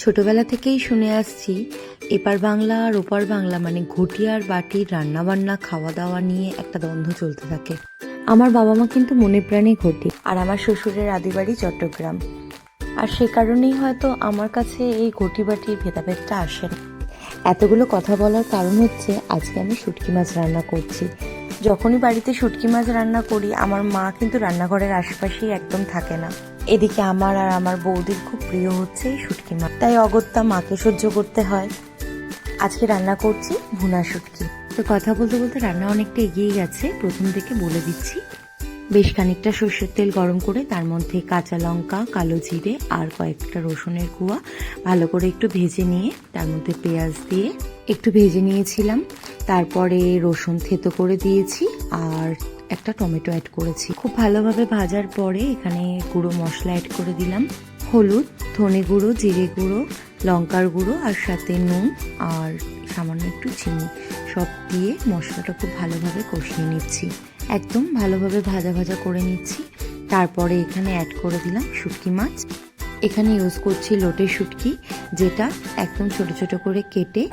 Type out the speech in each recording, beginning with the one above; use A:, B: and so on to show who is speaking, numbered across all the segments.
A: ছোটবেলা থেকেই শুনে আসছি এপার বাংলা আর ওপার বাংলা মানে ঘটি আর বাটির রান্নাবান্না খাওয়া দাওয়া নিয়ে একটা দ্বন্দ্ব চলতে থাকে। আমার বাবা মা কিন্তু মনে প্রাণে ঘটি, আর আমার শ্বশুরের আদিবাড়ি চট্টগ্রাম, আর সে কারণেই হয়তো আমার কাছে এই ঘটি বাটির ভেদাভেদটা আসে না। এতগুলো কথা বলার কারণ হচ্ছে আজকে আমি শুটকি মাছ রান্না করছি। যখনই বাড়িতে শুটকি মাছ রান্না করি আমার মা কিন্তু রান্নাঘরের আশেপাশেই একদম থাকে না। এদিকে আমার আর আমার বৌদির খুব প্রিয় হচ্ছে এই শুটকি মাছ, তাই অগত্যা মাকে সহ্য করতে হয়। আজকে রান্না করছি ভুনা শুটকি। তো কথা বলতে বলতে রান্না অনেকটা এগিয়ে গেছে, প্রথম থেকে বলে দিচ্ছি। বেশ খানিকটা সর্ষের তেল গরম করে তার মধ্যে কাঁচা লঙ্কা, কালো জিরে আর কয়েকটা রসুনের কুয়া ভালো করে একটু ভেজে নিয়ে তার মধ্যে পেঁয়াজ দিয়ে একটু ভেজে নিয়েছিলাম। তারপরে রসুন থেতো করে দিয়েছি আর একটা টমেটো অ্যাড করেছি। খুব ভালোভাবে ভাজার পরে এখানে গুঁড়ো মশলা অ্যাড করে দিলাম, হলুদ, ধনে গুঁড়ো, জিরে গুঁড়ো, লঙ্কার গুঁড়ো আর সাথে নুন আর সামান্য একটু চিনি সব দিয়ে মশলাটা খুব ভালোভাবে কষিয়ে নিচ্ছি। একদম ভালোভাবে ভাজা ভাজা করে নিচ্ছি। তারপরে এখানে অ্যাড করে দিলাম শুটকি মাছ। এখানে ইউজ করছি লোটে শুটকি, যেটা একদম ছোট ছোট করে কেটে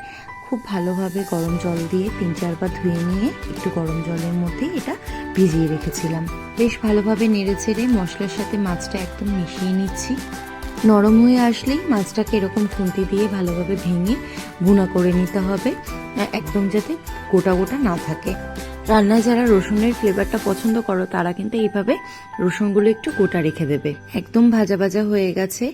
A: খুব ভালোভাবে গরম জল দিয়ে 3-4 বার ধুয়ে নিয়ে একটু গরম জলের মধ্যে এটা ভিজিয়ে রেখেছিলাম। বেশ ভালোভাবে নেড়ে চেড়ে মশলার সাথে মাছটা একদম মিশিয়ে নিচ্ছি। নরম হয়ে আসলেই মাছটাকে এরকম খুন্তি দিয়ে ভালোভাবে ভেঙে ভুনা করে নিতে হবে, একদম যাতে গোটা গোটা না থাকে। রান্নায় যারা রসুনের ফ্লেভারটা পছন্দ করো তারা কিন্তু এইভাবে রসুনগুলো একটু গোটা রেখে দেবে। একদম ভাজা ভাজা হয়ে গেছে,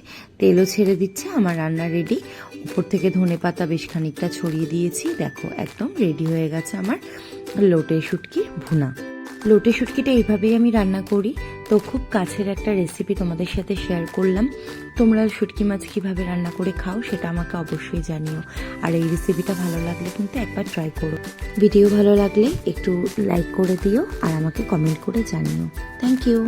A: তেলও ছেড়ে দিচ্ছে, আমার রান্না রেডি। উপর থেকে ধনেপাতা বেশ খানিকটা ছড়িয়ে দিয়েছি। দেখো একদম রেডি হয়ে গেছে আমার লোটে শুটকির ভুনা। লোটে শুটকিটা এইভাবেই আমি রান্না করি, তো খুব কাছের একটা রেসিপি তোমাদের সাথে শেয়ার করলাম। তোমরা শুটকি মাছ কিভাবে রান্না করে খাও সেটা আমাকে অবশ্যই জানিও, আর এই রেসিপিটা ভালো লাগলে কিন্তু একবার ট্রাই করো। ভিডিও ভালো লাগলে একটু লাইক করে দিও আর আমাকে কমেন্ট করে জানিও। Thank you.